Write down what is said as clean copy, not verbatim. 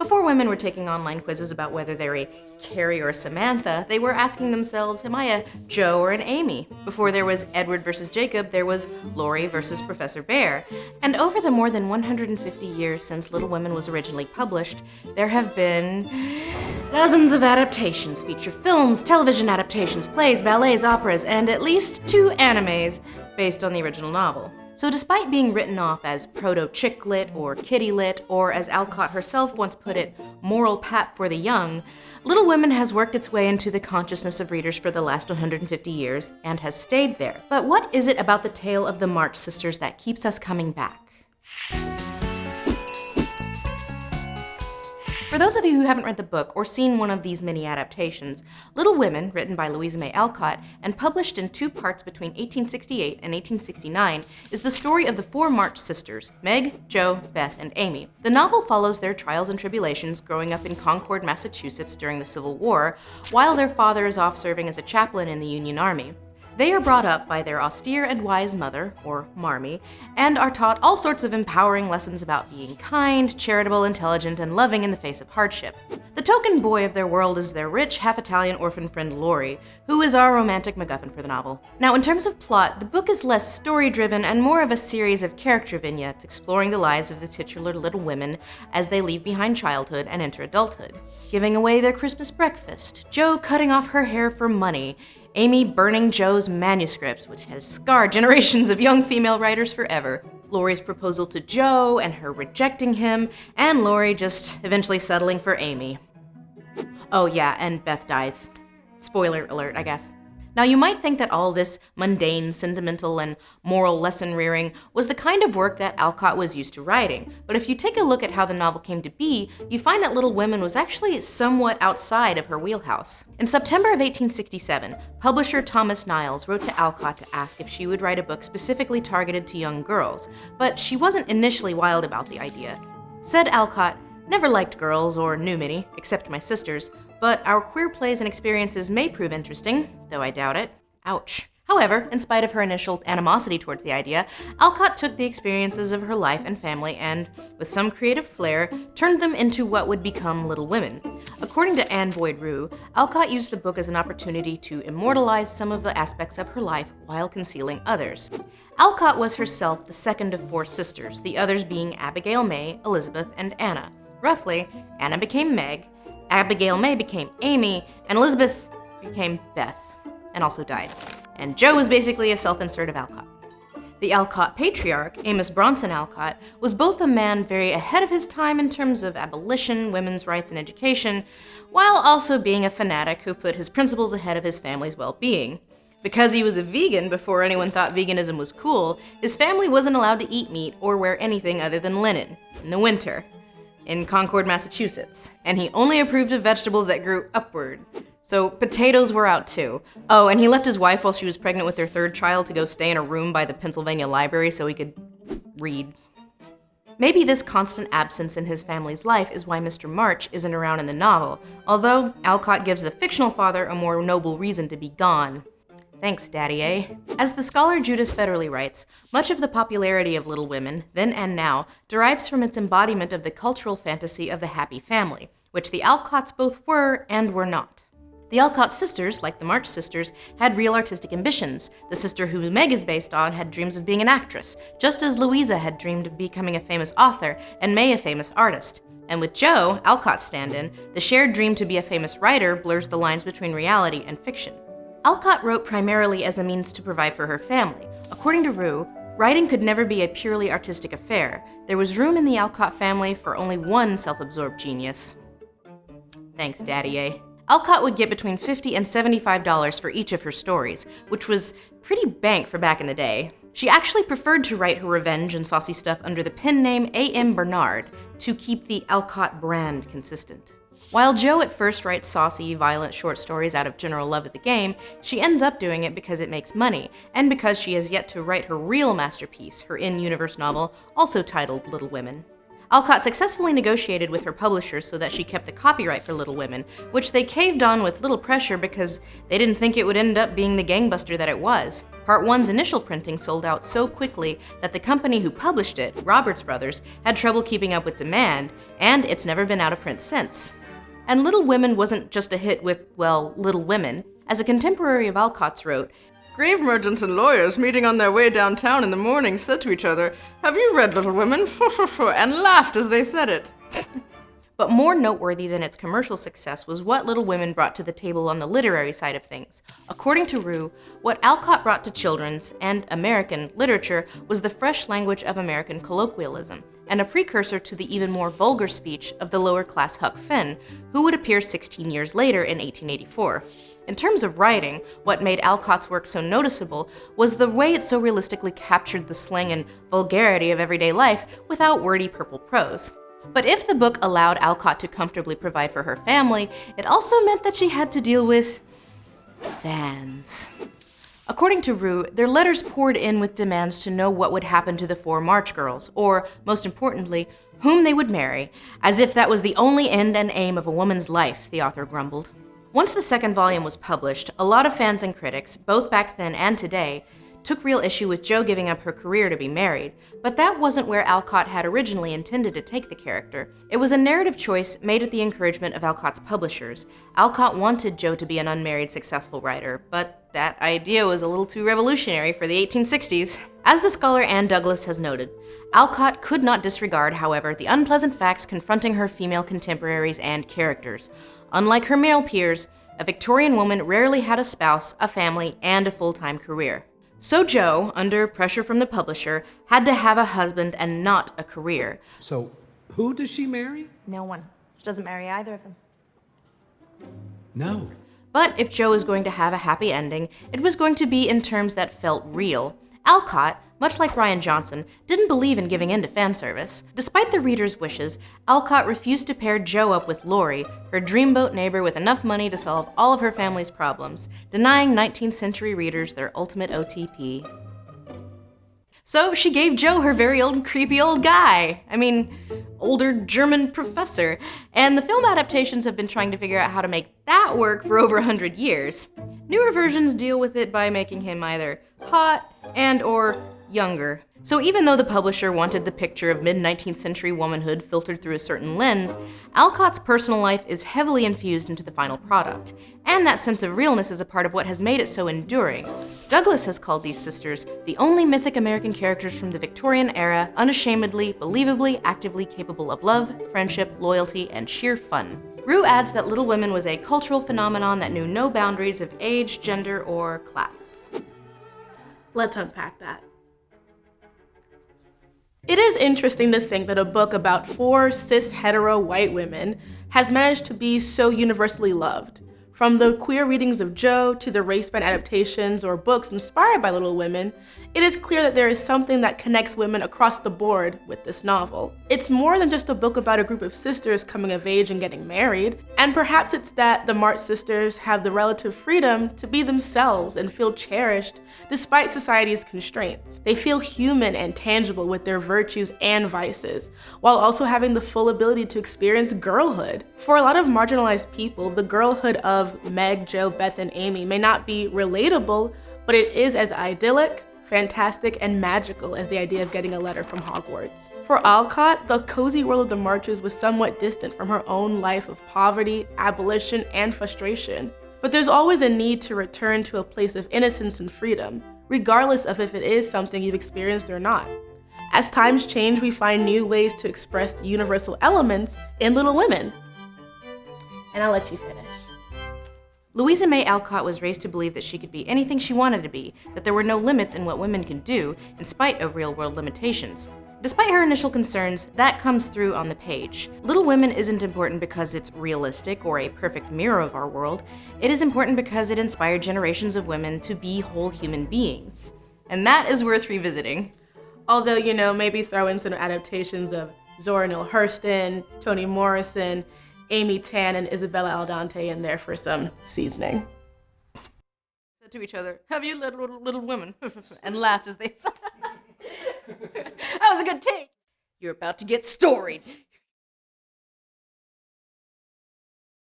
Before women were taking online quizzes about whether they're a Carrie or a Samantha, they were asking themselves, am I a Joe or an Amy? Before there was Edward versus Jacob, there was Laurie versus Professor Bhaer. And over the more than 150 years since Little Women was originally published, there have been dozens of adaptations, feature films, television adaptations, plays, ballets, operas, and at least 2 animes based on the original novel. So despite being written off as proto-chick lit or kiddie lit, or as Alcott herself once put it, moral pap for the young, Little Women has worked its way into the consciousness of readers for the last 150 years and has stayed there. But what is it about the tale of the March sisters that keeps us coming back? For those of you who haven't read the book or seen one of these mini adaptations, Little Women, written by Louisa May Alcott and published in 2 parts between 1868 and 1869, is the story of the 4 March sisters, Meg, Jo, Beth, and Amy. The novel follows their trials and tribulations growing up in Concord, Massachusetts during the Civil War, while their father is off serving as a chaplain in the Union Army. They are brought up by their austere and wise mother, or Marmee, and are taught all sorts of empowering lessons about being kind, charitable, intelligent, and loving in the face of hardship. The token boy of their world is their rich, half-Italian orphan friend Laurie, who is our romantic MacGuffin for the novel. Now, in terms of plot, the book is less story-driven and more of a series of character vignettes exploring the lives of the titular Little Women as they leave behind childhood and enter adulthood. Giving away their Christmas breakfast, Jo cutting off her hair for money, Amy burning Jo's manuscripts, which has scarred generations of young female writers forever, Laurie's proposal to Jo and her rejecting him, and Laurie just eventually settling for Amy. Oh yeah, and Beth dies. Spoiler alert, I guess. Now you might think that all this mundane, sentimental, and moral lesson rearing was the kind of work that Alcott was used to writing, but if you take a look at how the novel came to be, you find that Little Women was actually somewhat outside of her wheelhouse. In September of 1867, publisher Thomas Niles wrote to Alcott to ask if she would write a book specifically targeted to young girls, but she wasn't initially wild about the idea. Said Alcott, "Never liked girls, or knew many, except my sisters, but our queer plays and experiences may prove interesting, though I doubt it." Ouch. However, in spite of her initial animosity towards the idea, Alcott took the experiences of her life and family and, with some creative flair, turned them into what would become Little Women. According to Anne Boyd Rue, Alcott used the book as an opportunity to immortalize some of the aspects of her life while concealing others. Alcott was herself the second of 4 sisters, the others being Abigail May, Elizabeth, and Anna. Roughly, Anna became Meg, Abigail May became Amy, and Elizabeth became Beth, and also died. And Jo was basically a self-insert of Alcott. The Alcott patriarch, Amos Bronson Alcott, was both a man very ahead of his time in terms of abolition, women's rights, and education, while also being a fanatic who put his principles ahead of his family's well-being. Because he was a vegan before anyone thought veganism was cool, his family wasn't allowed to eat meat or wear anything other than linen in the winter in Concord, Massachusetts, and he only approved of vegetables that grew upward. So potatoes were out too. Oh, and he left his wife while she was pregnant with their 3rd child to go stay in a room by the Pennsylvania Library so he could read. Maybe this constant absence in his family's life is why Mr. March isn't around in the novel, although Alcott gives the fictional father a more noble reason to be gone. Thanks, Daddy, eh? As the scholar Judith Federley writes, much of the popularity of Little Women, then and now, derives from its embodiment of the cultural fantasy of the happy family, which the Alcotts both were and were not. The Alcott sisters, like the March sisters, had real artistic ambitions. The sister who Meg is based on had dreams of being an actress, just as Louisa had dreamed of becoming a famous author and May a famous artist. And with Jo, Alcott's stand-in, the shared dream to be a famous writer blurs the lines between reality and fiction. Alcott wrote primarily as a means to provide for her family. According to Rue, writing could never be a purely artistic affair. There was room in the Alcott family for only one self-absorbed genius. Thanks, Daddy, eh? Alcott would get between $50 and $75 for each of her stories, which was pretty bank for back in the day. She actually preferred to write her revenge and saucy stuff under the pen name A.M. Bernard to keep the Alcott brand consistent. While Jo at first writes saucy, violent short stories out of general love of the game, she ends up doing it because it makes money, and because she has yet to write her real masterpiece, her in-universe novel, also titled Little Women. Alcott successfully negotiated with her publishers so that she kept the copyright for Little Women, which they caved on with little pressure because they didn't think it would end up being the gangbuster that it was. Part 1's initial printing sold out so quickly that the company who published it, Roberts Brothers, had trouble keeping up with demand, and it's never been out of print since. And Little Women wasn't just a hit with, well, Little Women. As a contemporary of Alcott's wrote, "Grave merchants and lawyers meeting on their way downtown in the morning said to each other, 'Have you read Little Women?' and laughed as they said it." But more noteworthy than its commercial success was what Little Women brought to the table on the literary side of things. According to Rue, what Alcott brought to children's and American literature was the fresh language of American colloquialism, and a precursor to the even more vulgar speech of the lower-class Huck Finn, who would appear 16 years later in 1884. In terms of writing, what made Alcott's work so noticeable was the way it so realistically captured the slang and vulgarity of everyday life without wordy purple prose. But if the book allowed Alcott to comfortably provide for her family, it also meant that she had to deal with fans. According to Rue, their letters poured in with demands to know what would happen to the 4 March girls, or, most importantly, whom they would marry, as if that was the only end and aim of a woman's life, the author grumbled. Once the second volume was published, a lot of fans and critics, both back then and today, took real issue with Jo giving up her career to be married, but that wasn't where Alcott had originally intended to take the character. It was a narrative choice made at the encouragement of Alcott's publishers. Alcott wanted Jo to be an unmarried, successful writer, but that idea was a little too revolutionary for the 1860s. As the scholar Anne Douglas has noted, Alcott could not disregard, however, the unpleasant facts confronting her female contemporaries and characters. Unlike her male peers, a Victorian woman rarely had a spouse, a family, and a full-time career. So Jo, under pressure from the publisher, had to have a husband and not a career. So, who does she marry? No one. She doesn't marry either of them. No. But if Jo was going to have a happy ending, it was going to be in terms that felt real. Alcott, much like Rian Johnson, didn't believe in giving in to fan service. Despite the reader's wishes, Alcott refused to pair Jo up with Laurie, her dreamboat neighbor with enough money to solve all of her family's problems, denying 19th century readers their ultimate OTP. So she gave Jo her very old creepy old guy. Older German professor. And the film adaptations have been trying to figure out how to make that work for over 100 years. Newer versions deal with it by making him either hot and or younger. So even though the publisher wanted the picture of mid-19th century womanhood filtered through a certain lens, Alcott's personal life is heavily infused into the final product. And that sense of realness is a part of what has made it so enduring. Douglas has called these sisters the only mythic American characters from the Victorian era, unashamedly, believably, actively capable of love, friendship, loyalty, and sheer fun. Rue adds that Little Women was a cultural phenomenon that knew no boundaries of age, gender, or class. Let's unpack that. It is interesting to think that a book about 4 cis-hetero white women has managed to be so universally loved. From the queer readings of Jo to the race-bent adaptations or books inspired by Little Women, it is clear that there is something that connects women across the board with this novel. It's more than just a book about a group of sisters coming of age and getting married, and perhaps it's that the March sisters have the relative freedom to be themselves and feel cherished despite society's constraints. They feel human and tangible with their virtues and vices, while also having the full ability to experience girlhood. For a lot of marginalized people, the girlhood of Meg, Jo, Beth, and Amy may not be relatable, but it is as idyllic, fantastic, and magical as the idea of getting a letter from Hogwarts. For Alcott, the cozy world of the Marches was somewhat distant from her own life of poverty, abolition, and frustration. But there's always a need to return to a place of innocence and freedom, regardless of if it is something you've experienced or not. As times change, we find new ways to express the universal elements in Little Women. And I'll let you finish. Louisa May Alcott was raised to believe that she could be anything she wanted to be, that there were no limits in what women could do, in spite of real-world limitations. Despite her initial concerns, that comes through on the page. Little Women isn't important because it's realistic or a perfect mirror of our world. It is important because it inspired generations of women to be whole human beings. And that is worth revisiting. Although, maybe throw in some adaptations of Zora Neale Hurston, Toni Morrison, Amy Tan, and Isabella Aldante in there for some seasoning. Said to each other, "Have you little women?" and laughed as they said. That was a good take. You're about to get storied.